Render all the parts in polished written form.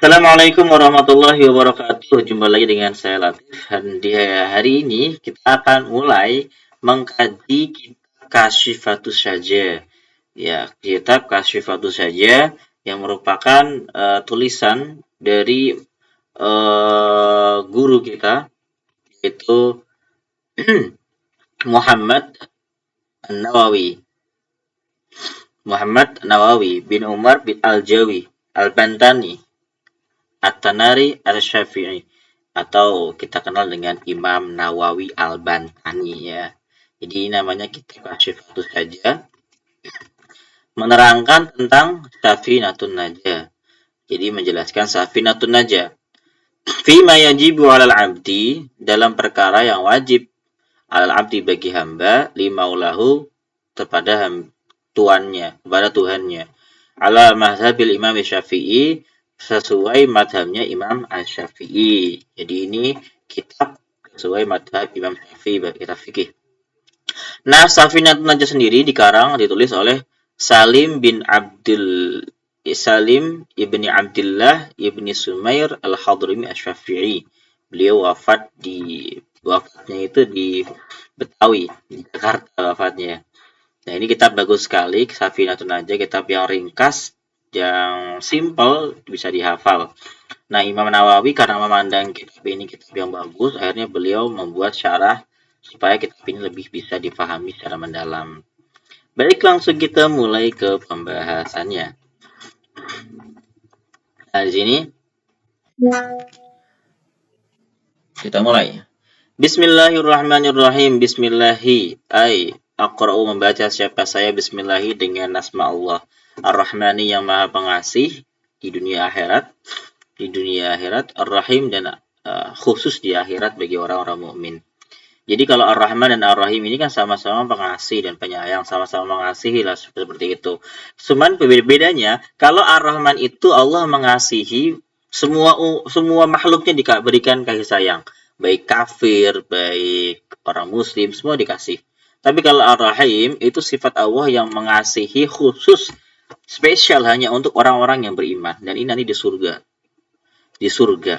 Assalamualaikum warahmatullahi wabarakatuh. Jumpa lagi dengan saya Latif. Dan di hari ini kita akan mulai mengkaji kitab Kasyifatus Saja. Ya, kitab Kasyifatus Saja yang merupakan tulisan dari guru kita yaitu Muhammad Nawawi. Muhammad Nawawi bin Umar bin Al-Jawi Al-Bantani At-Tanari Al-Syafi'i atau kita kenal dengan Imam Nawawi Al-Bantani ya. Jadi namanya kitab Asyifatus Saja menerangkan tentang Safinatun Najah. Jadi menjelaskan Safinatun Najah. Fima yajibu 'alal 'abdi dalam perkara yang wajib 'alal 'abdi bagi hamba limaulahu kepada tuannya, kepada Tuhannya. Ala mazhabil Imam Syafi'i sesuai madhabnya Imam Asy-Syafi'i. Jadi ini kitab sesuai madhab Imam Syafi'i bagi kitab fikih. Nah, Safinatun Najah sendiri ditulis oleh Salim ibni Abdullah ibni Sumair al-Hadrami Asy-Syafi'i. Beliau wafatnya itu di Betawi, di Jakarta wafatnya. Nah, ini kitab bagus sekali, Safinatun Najah, kitab yang ringkas, yang simple, bisa dihafal. Nah, Imam Nawawi karena memandang kitab ini kitab yang bagus, akhirnya beliau membuat syarah supaya kitab ini lebih bisa difahami secara mendalam. Baik, langsung kita mulai ke pembahasannya. Nah, di sini kita mulai. Bismillahirrahmanirrahim. Bismillahi ay aqra'u membaca siapa saya bismillahi dengan nama Allah Ar-Rahmani yang Maha Pengasih di dunia akhirat Ar-Rahim dan khusus di akhirat bagi orang-orang mukmin. Jadi kalau Ar-Rahman dan Ar-Rahim ini kan sama-sama pengasih dan penyayang, sama-sama mengasihi lah seperti itu. Cuman bedanya kalau Ar-Rahman itu Allah mengasihi semua makhluknya diberikan kasih sayang, baik kafir, baik orang muslim, semua dikasih. Tapi kalau Ar-Rahim itu sifat Allah yang mengasihi khusus spesial hanya untuk orang-orang yang beriman dan ini nanti di surga. Di surga.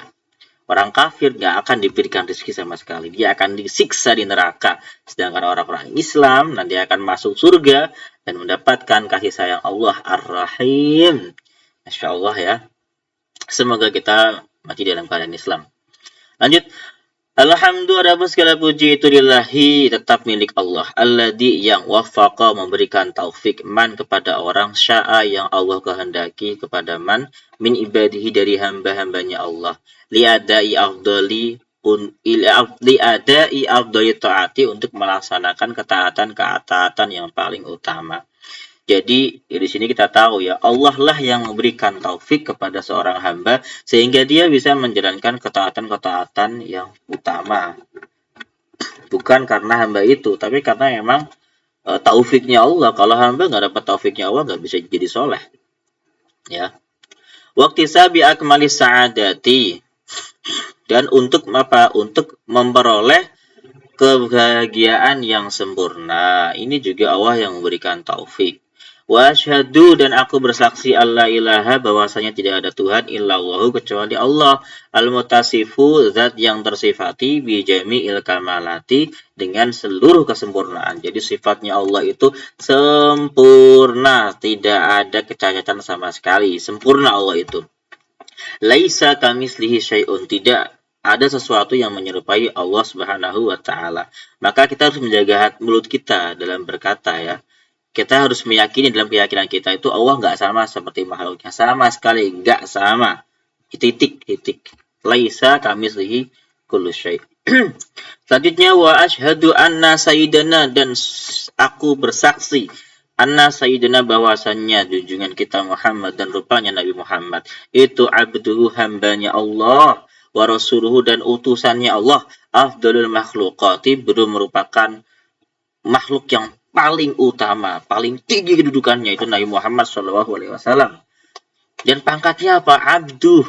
Orang kafir nggak akan diberikan rezeki sama sekali. Dia akan disiksa di neraka. Sedangkan orang-orang Islam nanti akan masuk surga dan mendapatkan kasih sayang Allah Ar-Rahim. Masya Allah ya. Semoga kita mati dalam keadaan Islam. Lanjut. Alhamdulillah segala puji itu lillahi tetap milik Allah. Alladzi yang wafaqa memberikan taufik man kepada orang sya'a yang Allah kehendaki kepada man min ibadihi dari hamba-hambanya Allah. Liadai afdali taati untuk melaksanakan ketaatan yang paling utama. Jadi di sini kita tahu ya Allah lah yang memberikan taufik kepada seorang hamba sehingga dia bisa menjalankan ketaatan-ketaatan yang utama. Bukan karena hamba itu, tapi karena memang taufiknya Allah. Kalau hamba nggak dapat taufiknya Allah nggak bisa jadi soleh. Ya. Waktu sabi akmali sa'adati dan untuk apa? Untuk memperoleh kebahagiaan yang sempurna. Ini juga Allah yang memberikan taufik. Wa asyhadu dan aku bersaksi alla ilaha bahwasanya tidak ada Tuhan illallahu kecuali Allah al-mutasifu zat yang tersifati bi jami'il kamalati dengan seluruh kesempurnaan. Jadi sifatnya Allah itu sempurna, tidak ada kecacatan sama sekali. Sempurna Allah itu. Laisa kamislihi syai'un, tidak ada sesuatu yang menyerupai Allah Subhanahu wa taala. Maka kita harus menjaga mulut kita dalam berkata ya. Kita harus meyakini dalam keyakinan kita itu Allah nggak sama seperti makhluknya. Sama sekali nggak sama. Titik. Laisa kamislihi kullu syai'. Selanjutnya wa asyhadu anna sayyidana dan aku bersaksi anna sayyidina bahwasannya junjungan kita Muhammad dan rupanya Nabi Muhammad itu abduhu hambanya Allah wa rasuluhu dan utusannya Allah afdalul makhluqati belum merupakan makhluk yang paling utama, paling tinggi kedudukannya itu Nabi Muhammad SAW. Dan pangkatnya apa? Abduh.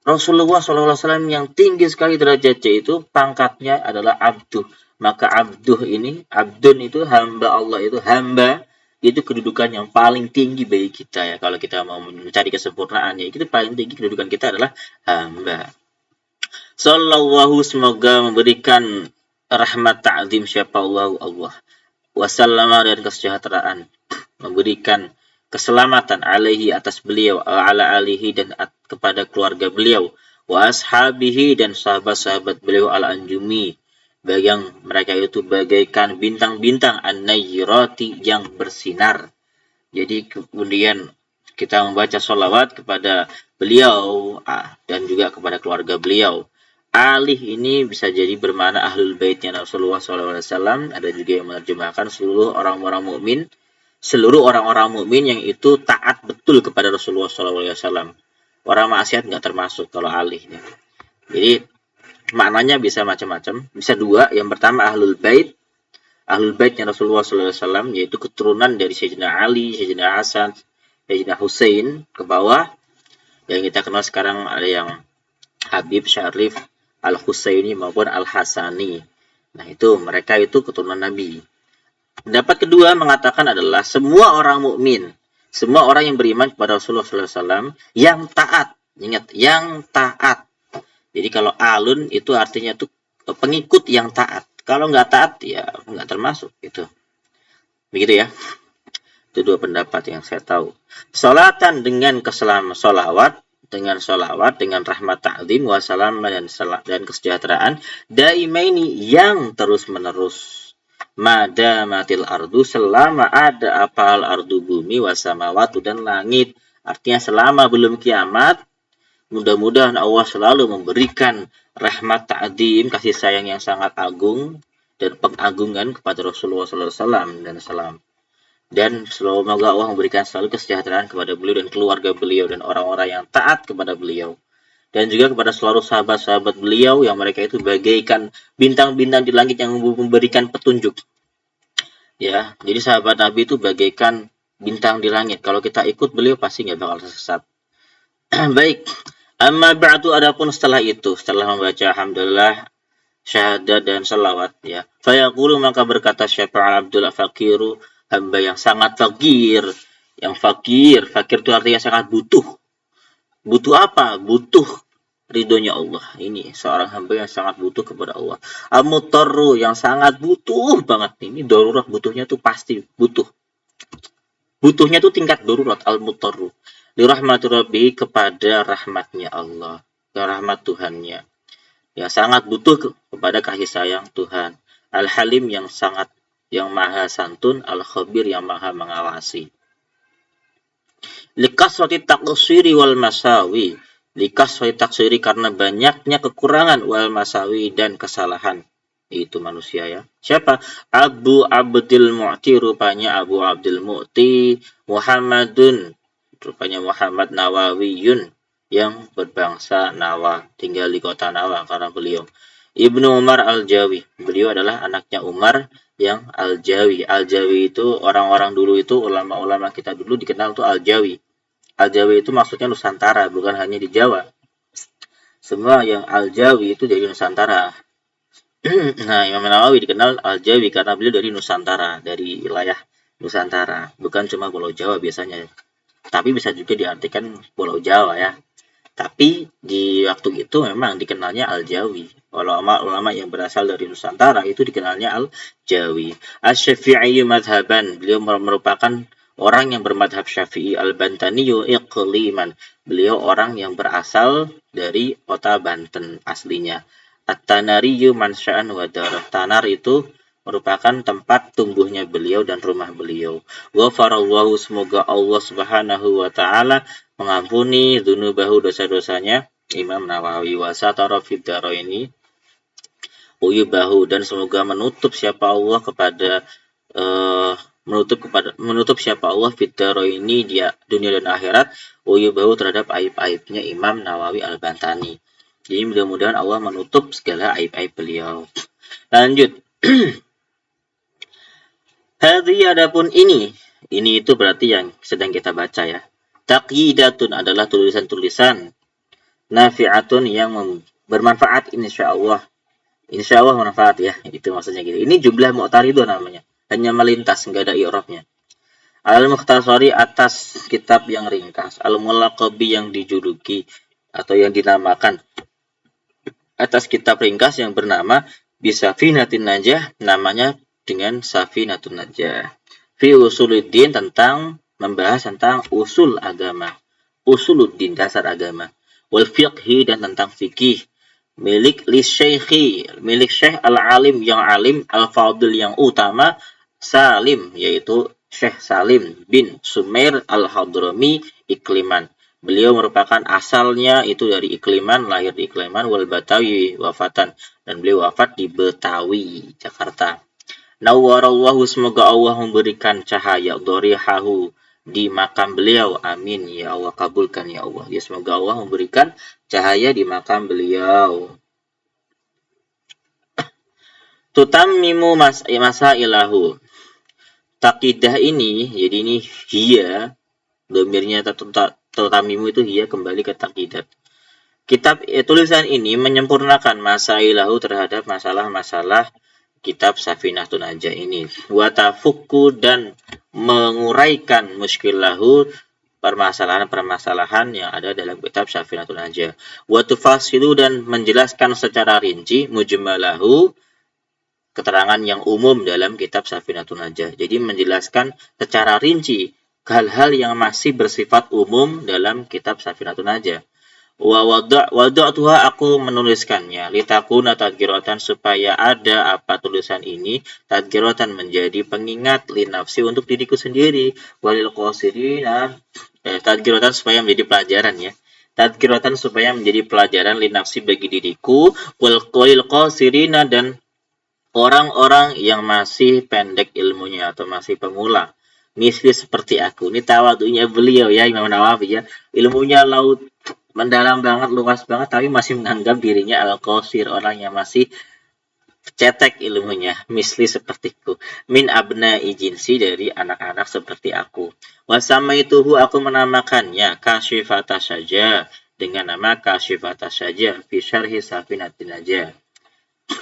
Rasulullah SAW yang tinggi sekali derajatnya itu pangkatnya adalah abduh. Maka abduh ini, abdun itu hamba Allah itu hamba itu kedudukan yang paling tinggi bagi kita ya. Kalau kita mau mencari kesempurnaan ya, itu paling tinggi kedudukan kita adalah hamba. Sallallahu, semoga memberikan rahmat ta'zim siapa Allah. Wasallama, dan kesejahteraan, memberikan keselamatan alaihi, atas beliau, ala alihi, dan kepada keluarga beliau, wa ashabihi, dan sahabat-sahabat beliau, al anjumi, yang mereka itu bagaikan bintang-bintang an-nayyirati, yang bersinar. Jadi kemudian kita membaca sholawat kepada beliau dan juga kepada keluarga beliau. Alih ini bisa jadi bermakna ahlul baitnya Rasulullah SAW. Ada juga yang menerjemahkan seluruh orang-orang mukmin, seluruh orang-orang mukmin yang itu taat betul kepada Rasulullah SAW. Orang maksiat nggak termasuk kalau alih. Jadi maknanya bisa macam-macam. Bisa dua. Yang pertama ahlul baitnya Rasulullah SAW, yaitu keturunan dari Sayyidina Ali, Sayyidina Hasan, Sayyidina Hussein ke bawah. Yang kita kenal sekarang ada yang Habib Syarif Al-Husaini maupun Al-Hasani. Nah, itu mereka itu keturunan Nabi. Pendapat kedua mengatakan adalah semua orang mukmin, semua orang yang beriman kepada Rasulullah SAW yang taat. Ingat, yang taat. Jadi kalau alun itu artinya tuh pengikut yang taat. Kalau nggak taat ya nggak termasuk itu. Begitu ya. Itu dua pendapat yang saya tahu. Salatan dengan solawat, dengan rahmat ta'zim wa salam dan kesejahteraan, daimaini, yang terus menerus, madamatil ardu, selama ada apal ardu, bumi, wasamawatu, dan langit. Artinya selama belum kiamat, mudah-mudahan Allah selalu memberikan rahmat ta'zim, kasih sayang yang sangat agung dan pengagungan kepada Rasulullah SAW dan salam. Dan semoga Allah memberikan selalu kesejahteraan kepada beliau dan keluarga beliau dan orang-orang yang taat kepada beliau. Dan juga kepada seluruh sahabat-sahabat beliau yang mereka itu bagaikan bintang-bintang di langit yang memberikan petunjuk. Ya, jadi sahabat Nabi itu bagaikan bintang di langit. Kalau kita ikut beliau pasti nggak bakal sesat. Baik. Amma ba'du, adapun setelah itu, setelah membaca alhamdulillah, syahadat dan salawat ya. Fayaqulu, maka berkata Syafa'al Abdul Fakiru, hamba yang sangat fakir. Yang fakir itu artinya sangat butuh. Butuh apa? Butuh ridhonya Allah. Ini seorang hamba yang sangat butuh kepada Allah. Al-Mutarru, yang sangat butuh banget. Ini darurat, butuhnya tuh pasti butuh. Butuhnya tuh tingkat darurat, al-Mutarru. Lirahmati Rabbi, kepada rahmatnya Allah, ke rahmat Tuhannya, yang sangat butuh kepada kasih sayang Tuhan. Al-Halim, yang maha santun. Al-Khabir, yang maha mengawasi. Likasrati taqsiri wal masawi, likasrati taqsiri, karena banyaknya kekurangan, wal masawi, dan kesalahan. Itu manusia ya. Siapa? Abu Abdul Mu'ti, rupanya Abu Abdul Mu'ti, Muhammadun, rupanya Muhammad Nawawiyun, yang berbangsa Nawa, tinggal di kota Nawa karena beliau. Ibnu Umar Al-Jawi, beliau adalah anaknya Umar yang Al-Jawi. Al-Jawi itu orang-orang dulu itu, ulama-ulama kita dulu dikenal tuh Al-Jawi. Al-Jawi itu maksudnya Nusantara, bukan hanya di Jawa. Semua yang Al-Jawi itu dari Nusantara. Nah, Imam Nawawi dikenal Al-Jawi karena beliau dari Nusantara, dari wilayah Nusantara, bukan cuma Pulau Jawa biasanya. Tapi bisa juga diartikan Pulau Jawa ya. Tapi di waktu itu memang dikenalnya Al-Jawi. Ulama-ulama yang berasal dari Nusantara itu dikenalnya Al-Jawi. Asy-Syafi'i madhaban, beliau merupakan orang yang bermadhab Syafi'i. Al-Bantaniyu iqliman, beliau orang yang berasal dari kota Banten aslinya. At-Tanariyu mansya'an wa darah, Tanar itu merupakan tempat tumbuhnya beliau dan rumah beliau. Ghafarallahu, semoga Allah Subhanahu wa taala mengampuni dzunubahu, dosa-dosanya Imam Nawawi, wa satara fid daraini uyubahu, dan semoga menutup siapa Allah kepada menutup siapa Allah fid daraini, dia dunia dan akhirat, uyubahu, terhadap aib-aibnya Imam Nawawi Al-Bantani. Jadi mudah-mudahan Allah menutup segala aib-aib beliau. Lanjut. Hadhi, adapun ini itu berarti yang sedang kita baca ya. Taqyidatun adalah tulisan-tulisan, nafi'atun, yang bermanfaat insyaallah. Insyaallah bermanfaat ya, itu maksudnya gitu. Ini jumlah mu'taridun namanya, hanya melintas, enggak ada i'rabnya. Al-Mukhtasari atas kitab yang ringkas, Al-Mulaqabi yang dijuluki atau yang dinamakan atas kitab ringkas yang bernama Bisafinatin Najah, namanya dengan Safinatun Najah. Fi usuluddin, tentang membahas tentang usul agama. Usuluddin, dasar agama. Wal fiqhi, dan tentang fikih. Milik li syekhi, milik syekh al-alim yang alim, al-fadil yang utama, Salim, yaitu Syekh Salim bin Sumair al-Hadrami Ikliman. Beliau merupakan asalnya itu dari Ikliman, lahir di Ikliman, wal Batawi wafatan, dan beliau wafat di Betawi, Jakarta. Nawwarallahu, semoga Allah memberikan cahaya dharihahu di makam beliau. Amin ya Allah, kabulkan ya Allah. Ya, semoga Allah memberikan cahaya di makam beliau. Tutammimu masailahu. Takidah ini, jadi ini hiya, domirnya tutamimu itu hiya, kembali ke takidat. Kitab tulisan ini menyempurnakan masailahu terhadap masalah-masalah kitab Safinatun Najah ini. Watafuku, dan menguraikan muskilahu, permasalahan-permasalahan yang ada dalam kitab Safinatun Najah. Watufasilu, dan menjelaskan secara rinci mujmalahu, keterangan yang umum dalam kitab Safinatun Najah. Jadi menjelaskan secara rinci hal-hal yang masih bersifat umum dalam kitab Safinatun Najah. Wa wada'tuha, aku menuliskannya, litakuna tadhkiratan, supaya ada apa tulisan ini, tadhkiratan, menjadi pengingat, linafsi, untuk diriku sendiri, walil qasirina, tadhkiratan, supaya menjadi pelajaran ya. Tadhkiratan, supaya menjadi pelajaran, linafsi, bagi diriku, walil qasirina, dan orang-orang yang masih pendek ilmunya atau masih pemula. Misli, seperti aku. Ini tawadunya beliau ya, Imam Nawawi ya. Ilmunya laut mendalam banget, luas banget, tapi masih menganggap dirinya al-qasir, orang yang masih cetek ilmunya. Misli, sepertiku. Min abna ijinsi, dari anak-anak seperti aku. Wasama ituhu, aku menamakannya kasyifata saja, dengan nama kasyifata saja, fi syarhi Safinatin Najah.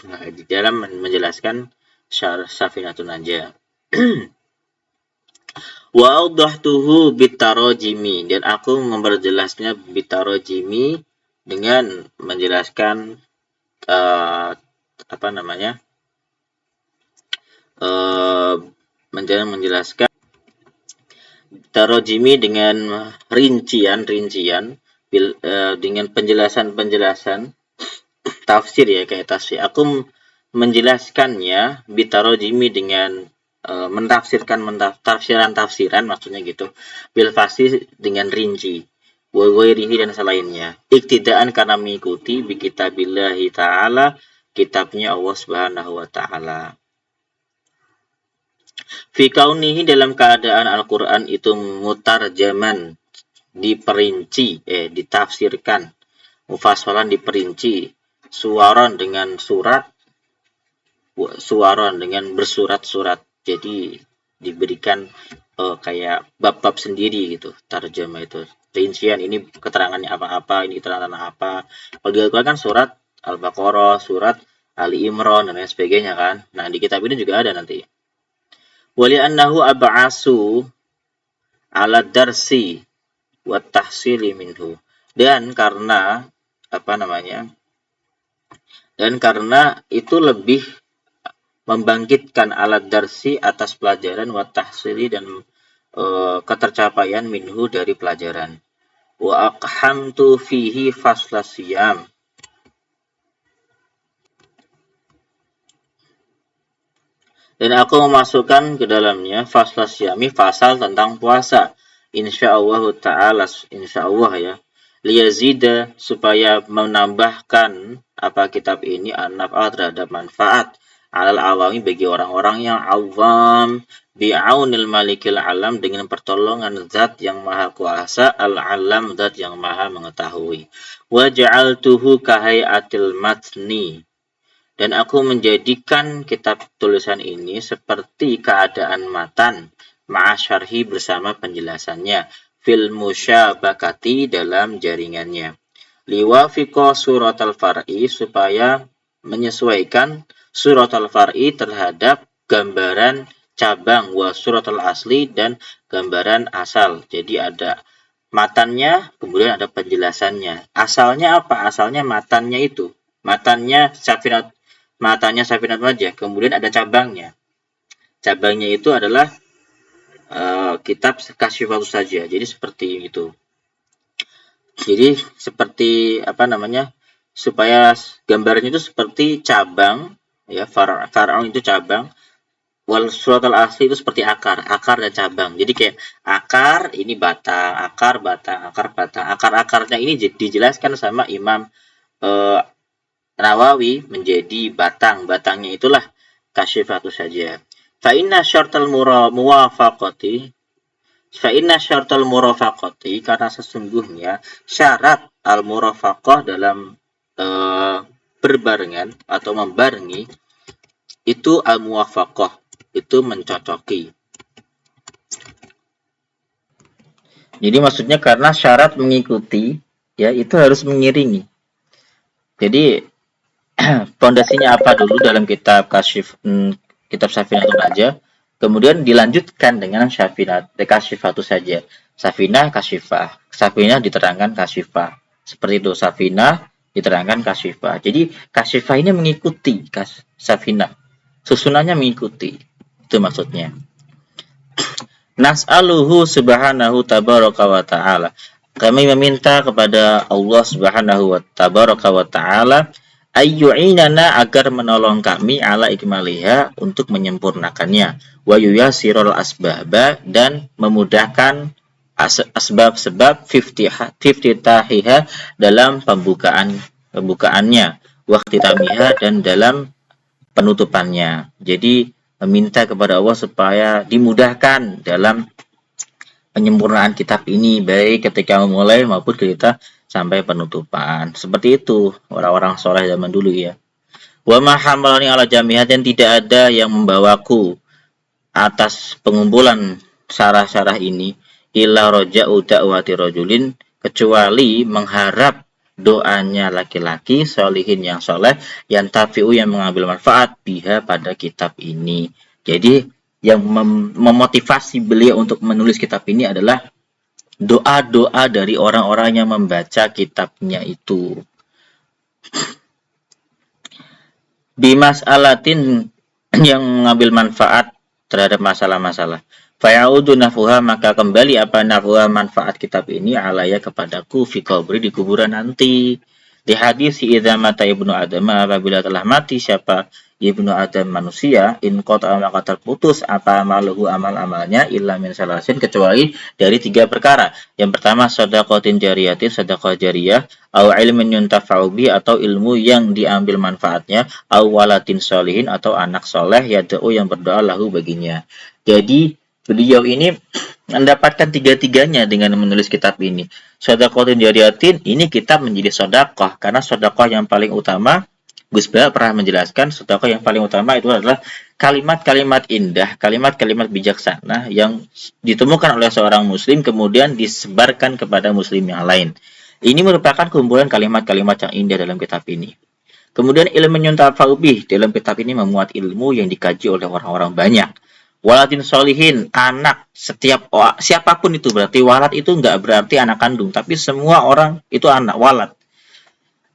Nah, di dalam menjelaskan Safinatun Najah. Wa awdahtuhu bitarojimi, dan aku memperjelasnya bitarojimi, dengan menjelaskan apa namanya, menjelaskan tarojimi dengan rincian-rincian, dengan penjelasan-penjelasan tafsir ya, kayak tafsir. Aku menjelaskannya bitarojimi, dengan mentafsirkan tafsiran maksudnya gitu, bil fasih, dengan rinci, wa ghairihi, dan selainnya, iktidaan, karena mengikuti bi kitabillahi ta'ala, kitabnya Allah Subhanahu wa taala. Fi kaunihi, dalam keadaan Al-Qur'an itu mutarjaman, diperinci, ditafsirkan, mufassalan, diperinci, suwaron, dengan surat, suwaron, dengan bersurat-surat, jadi diberikan kayak bab-bab sendiri gitu, tarjamah itu rincian, ini keterangannya apa-apa, ini keterangan apa. Kalau di Al-Quran kan surat Al-Baqarah, surat Ali Imran, dan lain sebagainya kan. Nah, di kitab ini juga ada nanti. Wali annahu ab'asu ala darsi wa tahsili minhu, dan karena apa namanya, dan karena itu lebih membangkitkan alat darsi, atas pelajaran, wa tahsili, dan ketercapaian minhu, dari pelajaran. Wa aqhamtu fihi fasla siyam, dan aku memasukkan ke dalamnya fasla siyami, fasal tentang puasa. Insyaallah ta'ala, insyaallah ya. Liyazida, supaya menambahkan apa kitab ini an-naf'a, terhadap manfaat, alal awami, bagi orang-orang yang awam, bi'aunil malikil alam, dengan pertolongan zat yang maha kuasa, al-alam, zat yang maha mengetahui. Wa ja'altuhu kahai'atil matni, dan aku menjadikan kitab tulisan ini seperti keadaan matan, ma'asyarhi, bersama penjelasannya, fil musyabakati, dalam jaringannya. Liwafiqo surat al-far'i, supaya menyesuaikan surat al-far'i terhadap gambaran cabang, wa surat al-asli, dan gambaran asal. Jadi ada matannya, kemudian ada penjelasannya. Asalnya apa? Asalnya matannya itu. Matannya Safinat Majah. Kemudian ada cabangnya. Cabangnya itu adalah kitab Kasyifus saja. Jadi seperti itu. Jadi seperti apa namanya? Supaya gambarnya itu seperti cabang, ya, far'un itu cabang, wal suratul asli itu seperti akar dan cabang. Jadi kayak akar ini batang, akar batang, akar batang. Akar-akarnya ini dijelaskan sama Imam Nawawi menjadi batang. Batangnya itulah Kasyifatus saja. Fa inna syartal muwafaqati karena sesungguhnya syarat al-murafaqah dalam berbarengan atau membarengi itu al-muwafaqah, itu mencocoki. Jadi maksudnya karena syarat mengikuti, ya, itu harus mengiringi. Jadi fondasinya apa dulu dalam kitab kitab Safinatul Najah, kemudian dilanjutkan dengan Kasyifatu saja. Safinah, Kasyifah. Safinah diterangkan Kasyifah. Seperti itu, Safinah diterangkan Kasyifah. Jadi Kasyifah ini mengikuti Safinah. Susunannya mengikuti. Itu maksudnya. Nas'aluhu subhanahu tabaraka wa ta'ala. Kami meminta kepada Allah subhanahu wa tabaraka wa ta'ala ayyu'inana agar menolong kami ala ikmaliha untuk menyempurnakannya, wa yuyasirul asbaba dan memudahkan asbab-sebab fiftitahiha dalam pembukaannya, wa ihtitamiha dan dalam penutupannya. Jadi meminta kepada Allah supaya dimudahkan dalam penyempurnaan kitab ini, baik ketika memulai maupun kita sampai penutupan. Seperti itu orang-orang soleh zaman dulu, ya. Wa ma hamalani ala jami'ah, dan tidak ada yang membawaku atas pengumpulan syarah-syarah ini illa raja'u da'wati rajulin, kecuali mengharap doanya laki-laki solihin yang soleh, yang tafi'u yang mengambil manfaat biha pada kitab ini. Jadi yang memotivasi beliau untuk menulis kitab ini adalah doa-doa dari orang-orang yang membaca kitabnya itu. Bimas alatin, yang mengambil manfaat terhadap masalah-masalah. Fayaudu nafuha, maka kembali apa nafuha, manfaat kitab ini alaya kepadaku fi qabri, di kuburan nanti. Di hadis idza mata ibnu adam, apabila telah mati siapa ibnu adam manusia, in qata, maka terputus apa amaluhu, amal-amalnya, illa min salasin, kecuali dari 3 perkara. Yang pertama shadaqatin jariyatin, sedekah jariyah, au ilmin yuntafa'u bi, atau ilmu yang diambil manfaatnya, au waladin sholihin, atau anak soleh yad'u yang berdoa lahu baginya. Jadi beliau ini mendapatkan 3-tiganya dengan menulis kitab ini. Shadaqatin jariyatin, ini kitab menjadi sedekah karena sedekah yang paling utama, Gus Ba pernah menjelaskan, sedekah yang paling utama itu adalah kalimat-kalimat indah, kalimat-kalimat bijaksana yang ditemukan oleh seorang muslim kemudian disebarkan kepada muslim yang lain. Ini merupakan kumpulan kalimat-kalimat yang indah dalam kitab ini. Kemudian ilmu yuntafa'u bih, dalam kitab ini memuat ilmu yang dikaji oleh orang-orang banyak. Waladin solihin, anak, siapapun itu, berarti walad itu enggak berarti anak kandung, tapi semua orang itu anak, walad.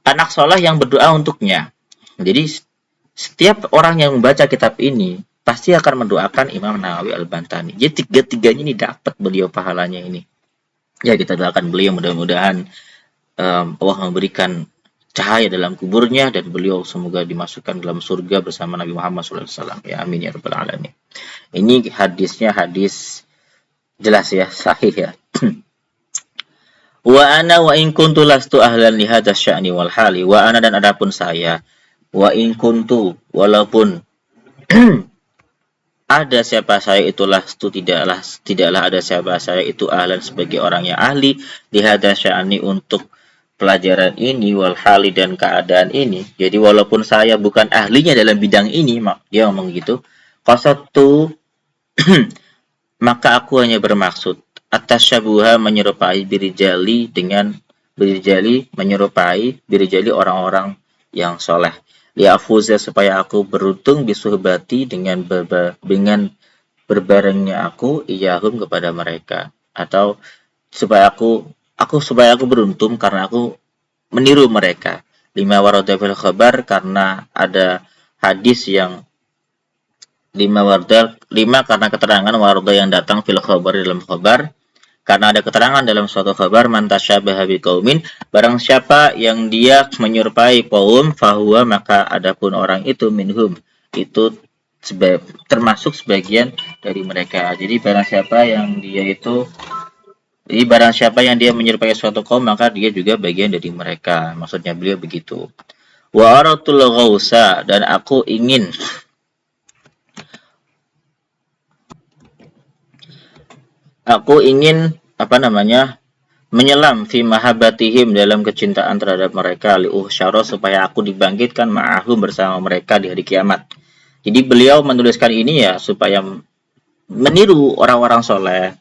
Anak soleh yang berdoa untuknya. Jadi setiap orang yang membaca kitab ini pasti akan mendoakan Imam Nawawi Al-Bantani. Jadi 3-tiganya ini dapat beliau pahalanya ini. Ya, kita doakan beliau mudah-mudahan Allah memberikan cahaya dalam kuburnya dan beliau semoga dimasukkan dalam surga bersama Nabi Muhammad SAW. Ya, amin ya rabbal alamin. Ini hadisnya hadis jelas ya, sahih ya. Wa ana wa in kuntu lastu ahlan li hadzal sya'ni wal hali. Wa ana, dan adapun saya, wa in kuntu, walaupun ada siapa saya itu lastu, tidaklah ada siapa saya itu ahlan, sebagai orang yang ahli li hadzal sya'ni, untuk pelajaran ini, wal hali, dan keadaan ini. Jadi walaupun saya bukan ahlinya dalam bidang ini, dia ngomong gitu, qasattu maka aku hanya bermaksud atas syabuha, menyerupai birijali, dengan birijali, menyerupai birijali orang-orang yang soleh. Liafuza, supaya aku beruntung, bisuhbati, dengan berbarengnya aku iyahum kepada mereka, atau supaya aku beruntung karena aku meniru mereka. Lima warada fil khabar, karena ada hadis yang lima karena keterangan warada yang datang fil khabar dalam khabar, karena ada keterangan dalam suatu khabar, man tasyabaha biqaumin, barang siapa yang dia menyerupai kaum, fahuwa, maka adapun orang itu minhum, itu termasuk sebagian dari mereka. Jadi barang siapa yang dia menyerupai suatu kaum, maka dia juga bagian dari mereka. Maksudnya beliau begitu. Wa aratul ghausa, dan aku ingin apa namanya, menyelam fi mahabbatihim, dalam kecintaan terhadap mereka, liuhsyara, supaya aku dibangkitkan ma'ahum, bersama mereka di hari kiamat. Jadi beliau menuliskan ini ya supaya meniru orang-orang soleh,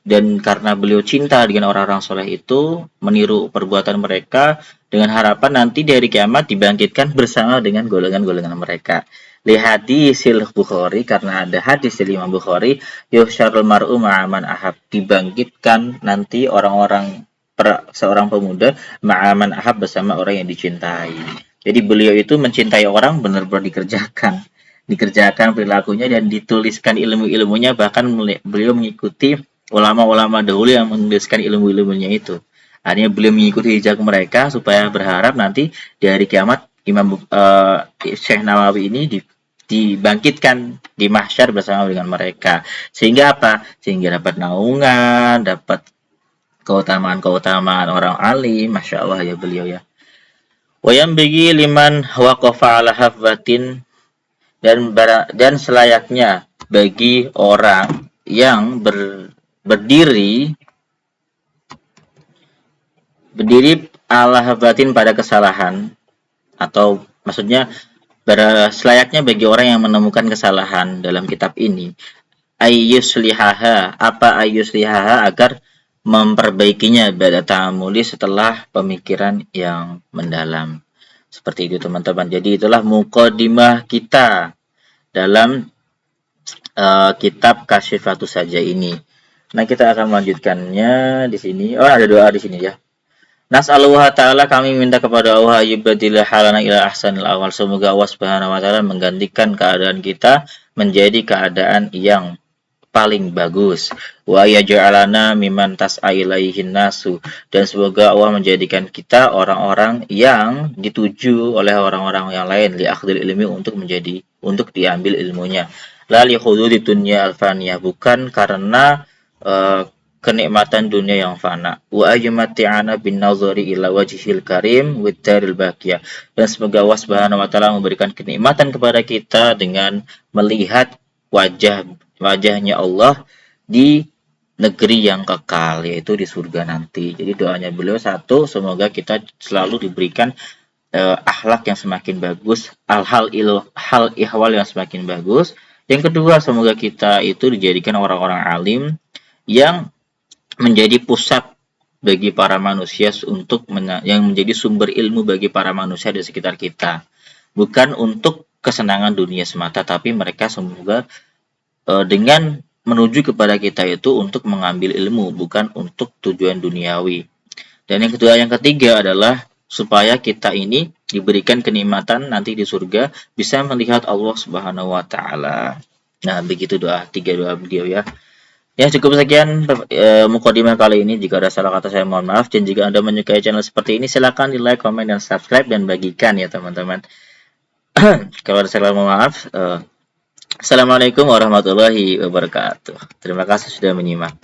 dan karena beliau cinta dengan orang-orang soleh itu, meniru perbuatan mereka dengan harapan nanti di hari kiamat dibangkitkan bersama dengan golongan-golongan mereka. Li hadisil Bukhari, karena ada hadis dari Imam Bukhari, yuhsyarul mar'u ma'aman ahab, dibangkitkan nanti seorang pemuda ma'aman ahab, bersama orang yang dicintai. Jadi beliau itu mencintai orang benar-benar dikerjakan perilakunya dan dituliskan ilmu-ilmunya, bahkan beliau mengikuti ulama-ulama dahulu yang menuliskan ilmu-ilmunya itu. Artinya beliau mengikuti jejak mereka supaya berharap nanti di hari kiamat Syekh Nawawi ini dibangkitkan di mahsyar bersama dengan mereka. Sehingga apa? Sehingga dapat naungan, dapat keutamaan-keutamaan orang alim. Masya Allah ya beliau ya. Wayam bagi liman waqafa ala hafwatin, dan selayaknya bagi orang yang berdiri ala habatin, pada kesalahan, atau maksudnya selayaknya bagi orang yang menemukan kesalahan dalam kitab ini, ayyuslihaha, agar memperbaikinya pada ta'amuli, setelah pemikiran yang mendalam. Seperti itu teman-teman. Jadi itulah mukadimah kita dalam kitab Kasyifatus Saja ini. Nah, kita akan melanjutkannya di sini. Oh, ada doa di sini ya. Nas'alullah ta'ala, kami minta kepada Allah, yubadillah halana ila ahsanil awal. Semoga Allah Subhanahu wa taala menggantikan keadaan kita menjadi keadaan yang paling bagus. Wa yaj'alana mimman tas'a ilaihin nasu, dan semoga Allah menjadikan kita orang-orang yang dituju oleh orang-orang yang lain, li akhdil ilmi, untuk diambil ilmunya. La li khududi dunya alfaniyah, bukan karena kenikmatan dunia yang fana. Wa ajmati'ana bin nazari ila wajhil karim wid daril baqiyah, dan semoga Allah Subhanahu wa taala memberikan kenikmatan kepada kita dengan melihat wajahnya Allah di negeri yang kekal, yaitu di surga nanti. Jadi doanya beliau satu, semoga kita selalu diberikan akhlak yang semakin bagus, hal ihwal yang semakin bagus. Yang kedua, semoga kita itu dijadikan orang-orang alim yang menjadi pusat bagi para manusia, yang menjadi sumber ilmu bagi para manusia di sekitar kita. Bukan untuk kesenangan dunia semata, tapi mereka semoga dengan menuju kepada kita itu untuk mengambil ilmu, bukan untuk tujuan duniawi. Dan yang ketiga adalah supaya kita ini diberikan kenikmatan nanti di surga, bisa melihat Allah Subhanahu wa taala. Nah, begitu tiga doa beliau ya. Ya, cukup sekian mukadimah kali ini. Jika ada salah kata saya mohon maaf, dan jika Anda menyukai channel seperti ini, silakan di like, komen, dan subscribe, dan bagikan ya teman-teman. Kalau ada salah mohon maaf. Assalamualaikum warahmatullahi wabarakatuh. Terima kasih sudah menyimak.